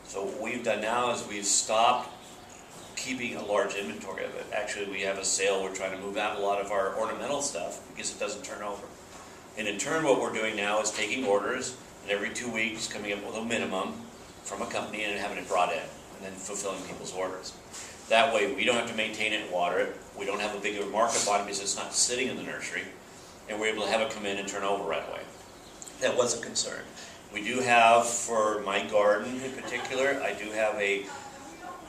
So what we've done now is we've stopped keeping a large inventory of it. Actually, we have a sale. We're trying to move out a lot of our ornamental stuff because it doesn't turn over. And in turn, what we're doing now is taking orders, and every 2 weeks coming up with a minimum from a company and having it brought in, and then fulfilling people's orders. That way, we don't have to maintain it and water it. We don't have a bigger markup on it because it's not sitting in the nursery, and we're able to have it come in and turn over right away. That was a concern. We do have, for my garden in particular, I do have a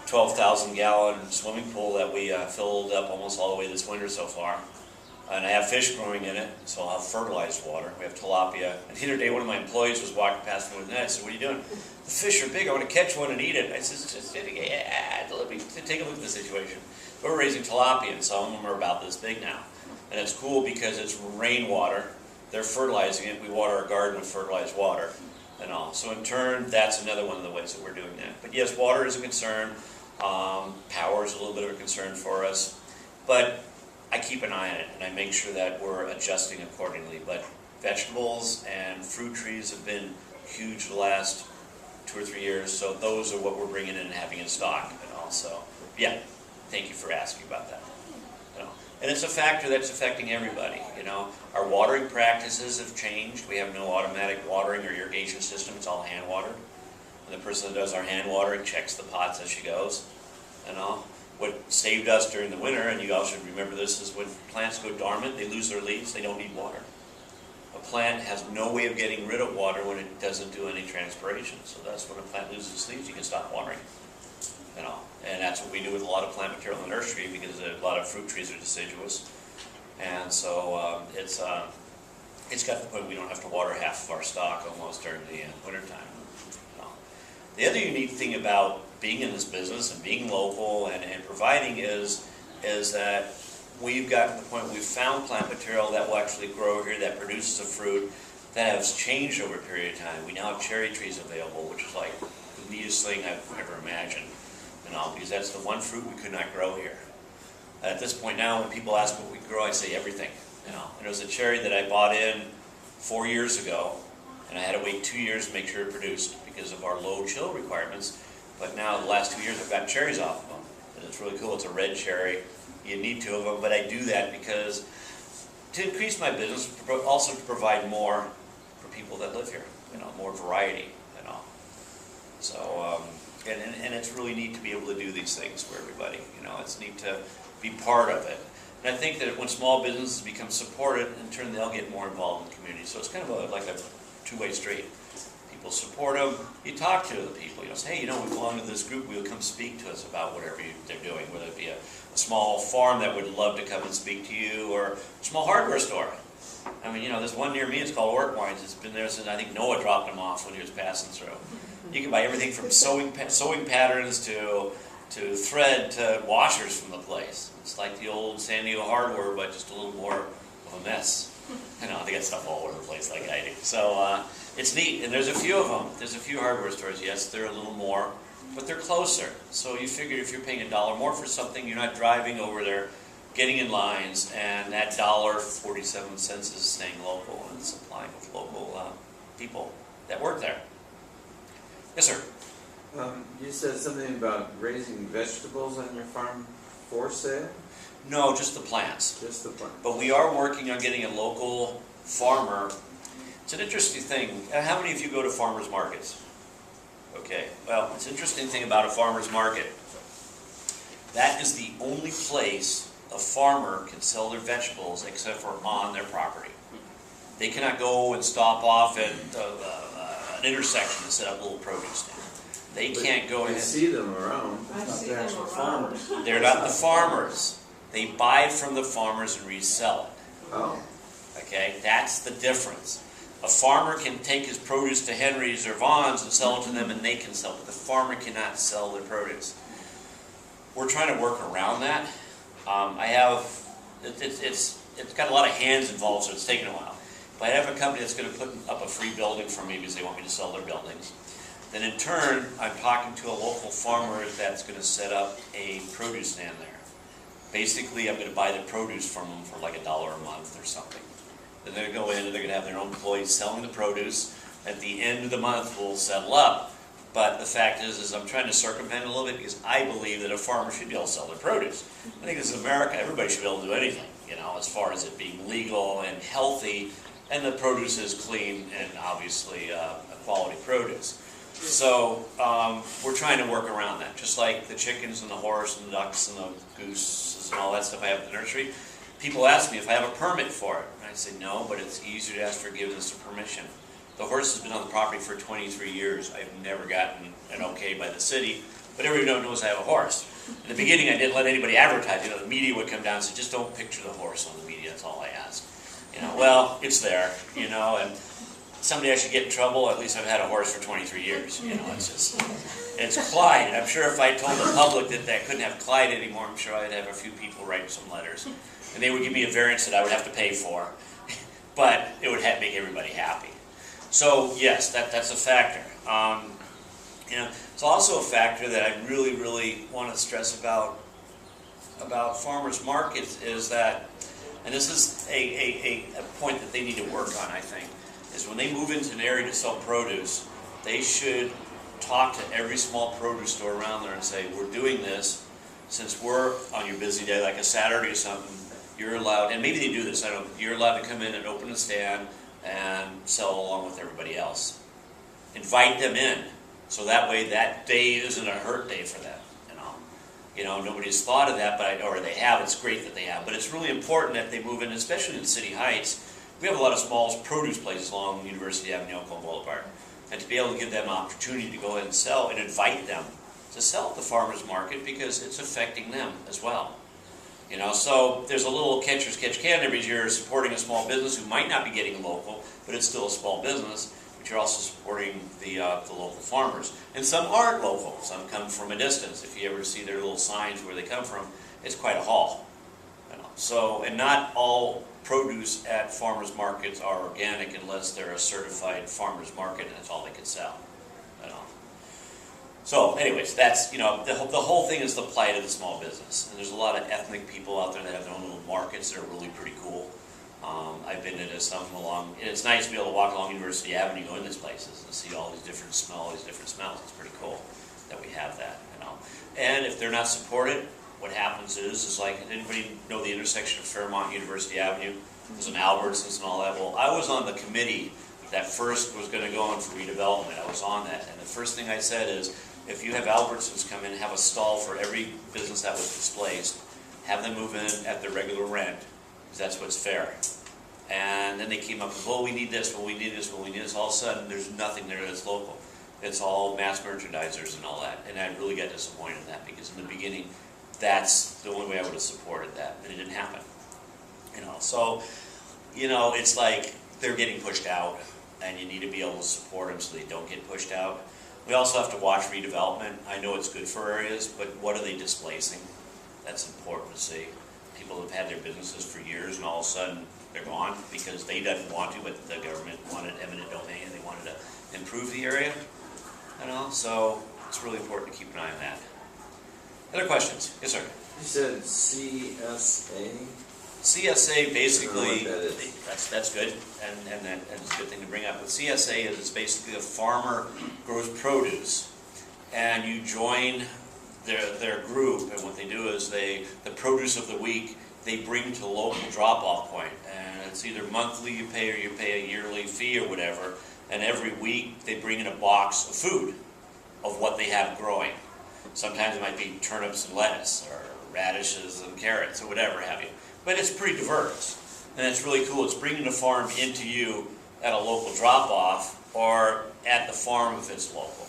12,000-gallon swimming pool that we filled up almost all the way this winter so far. And I have fish growing in it, so I'll have fertilized water. We have tilapia. And the other day, one of my employees was walking past me with a net. I said, "What are you doing?" "The fish are big. I want to catch one and eat it." I said, let me take a look at the situation. We're raising tilapia, and some of them are about this big now. And it's cool because it's rainwater. They're fertilizing it. We water our garden with fertilized water and all. So in turn, that's another one of the ways that we're doing that. But yes, water is a concern. Power is a little bit of a concern for us. But I keep an eye on it, and I make sure that we're adjusting accordingly. But vegetables and fruit trees have been huge the last 2 or 3 years, so those are what we're bringing in and having in stock. And also, yeah, thank you for asking about that. And it's a factor that's affecting everybody. Our watering practices have changed. We have no automatic watering or irrigation system. It's all hand watered. And the person that does our hand watering checks the pots as she goes. What saved us during the winter, and you all should remember this, is when plants go dormant, they lose their leaves, they don't need water. A plant has no way of getting rid of water when it doesn't do any transpiration. So that's when a plant loses its leaves, you can stop watering. And that's what we do with a lot of plant material in the nursery because a lot of fruit trees are deciduous. And so it's got to the point we don't have to water half of our stock almost during the wintertime. The other unique thing about being in this business and being local and providing is that we've gotten to the point we've found plant material that will actually grow here that produces a fruit that has changed over a period of time. We now have cherry trees available, which is like the neatest thing I've ever imagined. Because that's the one fruit we could not grow here. At this point now, when people ask what we grow, I say everything. And it was a cherry that I bought in 4 years ago, and I had to wait 2 years to make sure it produced because of our low chill requirements. But now, the last 2 years, I've got cherries off of them. And it's really cool. It's a red cherry. You need 2 of them, but I do that because to increase my business, but also to provide more for people that live here. More variety. So. And it's really neat to be able to do these things for everybody. It's neat to be part of it. And I think that when small businesses become supported, in turn they'll get more involved in the community. So it's kind of like a two-way street. People support them. You talk to the people. Say, hey, we belong to this group. Will come speak to us about whatever they're doing, whether it be a small farm that would love to come and speak to you, or a small hardware store. There's one near me. It's called Orc Wines. It's been there since I think Noah dropped them off when he was passing through. You can buy everything from sewing patterns to thread to washers from the place. It's like the old San Diego hardware, but just a little more of a mess. They got stuff all over the place like I do. So it's neat, and there's a few of them. There's a few hardware stores. Yes, they're a little more, but they're closer. So you figure if you're paying $1 more for something, you're not driving over there, getting in lines, and that $1.47 is staying local and supplying with local people that work there. Yes, sir. You said something about raising vegetables on your farm for sale? No, just the plants. Just the plants. But we are working on getting a local farmer. It's an interesting thing. How many of you go to farmers markets? Okay. Well, it's an interesting thing about a farmer's market. That is the only place a farmer can sell their vegetables except for on their property. They cannot go and stop off at an intersection and set up a little produce stand. They can't go ahead. I see them around. I see them around. They're not the farmers. They buy from the farmers and resell it. Oh. Okay, that's the difference. A farmer can take his produce to Henry's or Vaughn's and sell it to them, and they can sell it. But the farmer cannot sell their produce. We're trying to work around that. It's got a lot of hands involved, so it's taken a while. But I have a company that's going to put up a free building for me because they want me to sell their buildings. Then in turn, I'm talking to a local farmer that's going to set up a produce stand there. Basically, I'm going to buy the produce from them for like $1 a month or something. Then they're going to go in and they're going to have their own employees selling the produce. At the end of the month, we'll settle up. But the fact is I'm trying to circumvent it a little bit because I believe that a farmer should be able to sell their produce. I think this is America, everybody should be able to do anything, you know, as far as it being legal and healthy, and the produce is clean and obviously a quality produce. So we're trying to work around that, just like the chickens and the horse and the ducks and the gooses and all that stuff I have at the nursery. People ask me if I have a permit for it, and I say no, but it's easier to ask forgiveness or permission. The horse has been on the property for 23 years. I've never gotten an okay by the city, but everybody knows I have a horse. In the beginning, I didn't let anybody advertise. You know, the media would come down and say, just don't picture the horse on the media. That's all I ask. You know, well, it's there. You know, and someday I should get in trouble. At least I've had a horse for 23 years. You know, it's Clyde. And I'm sure if I told the public that I couldn't have Clyde anymore, I'm sure I'd have a few people writing some letters, and they would give me a variance that I would have to pay for, but it would make everybody happy. So yes, that's a factor. You know, it's also a factor that I really, really want to stress about farmers markets is that, and this is a point that they need to work on, I think, is when they move into an area to sell produce, they should talk to every small produce store around there and say, we're doing this, since we're on your busy day, like a Saturday or something, you're allowed, and maybe they do this, I don't know, you're allowed to come in and open a stand and sell along with everybody else. Invite them in, so that way that day isn't a hurt day for them. You know, nobody's thought of that, or they have. It's great that they have, but it's really important that they move in, especially in City Heights. We have a lot of small produce places along University Avenue, Oakland Boulevard, and to be able to give them an opportunity to go ahead and sell and invite them to sell at the farmers market because it's affecting them as well. You know, so there's a little catcher's catch can every year supporting a small business who might not be getting local, but it's still a small business, but you're also supporting the local farmers. And some aren't local. Some come from a distance. If you ever see their little signs where they come from, it's quite a haul. You know, so, and not all produce at farmers markets are organic unless they're a certified farmers market and that's all they can sell. You know. So anyways, that's, you know, the whole thing is the plight of the small business. And there's a lot of ethnic people out there that have their own little markets that are really pretty cool. I've been into some along, and it's nice to be able to walk along University Avenue, go in these places and see all these different smells. It's pretty cool that we have that, you know. And if they're not supported, what happens is like, anybody know the intersection of Fairmont and University Avenue? There's an Albertsons and all that. Well, I was on the committee that first was going to go in for redevelopment. I was on that, and the first thing I said is, if you have Albertsons come in and have a stall for every business that was displaced, have them move in at their regular rent, because that's what's fair. And then they came up with, well, we need this, well, we need this, well, we need this. All of a sudden, there's nothing there that's local. It's all mass merchandisers and all that. And I really got disappointed in that, because in the beginning, that's the only way I would have supported that, and it didn't happen. You know, so, you know, it's like they're getting pushed out, and you need to be able to support them so they don't get pushed out. We also have to watch redevelopment. I know it's good for areas, but what are they displacing? That's important to see. People have had their businesses for years, and all of a sudden they're gone because they didn't want to, but the government wanted eminent domain, and they wanted to improve the area. You know, so it's really important to keep an eye on that. Other questions? Yes, sir. You said CSA? CSA basically, I don't know what that is. that's good, and it's a good thing to bring up. What CSA is, it's basically a farmer grows produce, and you join their group, and what they do is the produce of the week, they bring to a local drop-off point, and it's either monthly you pay or you pay a yearly fee or whatever, and every week they bring in a box of food of what they have growing. Sometimes it might be turnips and lettuce, or radishes and carrots, or whatever have you. But it's pretty diverse, and it's really cool. It's bringing the farm into you at a local drop-off, or at the farm if it's local.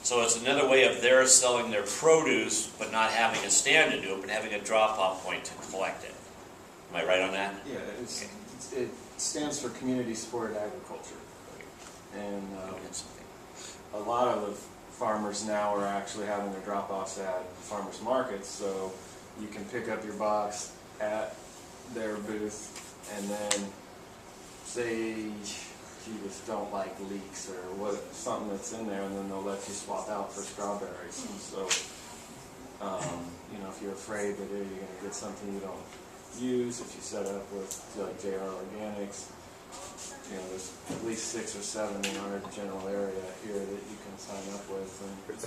So it's another way of their selling their produce, but not having a stand to do it, but having a drop-off point to collect it. Am I right on that? Yeah, it stands for Community Supported Agriculture. And a lot of the farmers now are actually having their drop-offs at farmers markets, so you can pick up your box at their booth, and then say you just don't like leeks or something that's in there, and then they'll let you swap out for strawberries. And so, you know, if you're afraid that you're going to get something you don't use, if you set up with like JR Organics, you know, there's at least 6 or 7 in our general area here that you can sign up with. And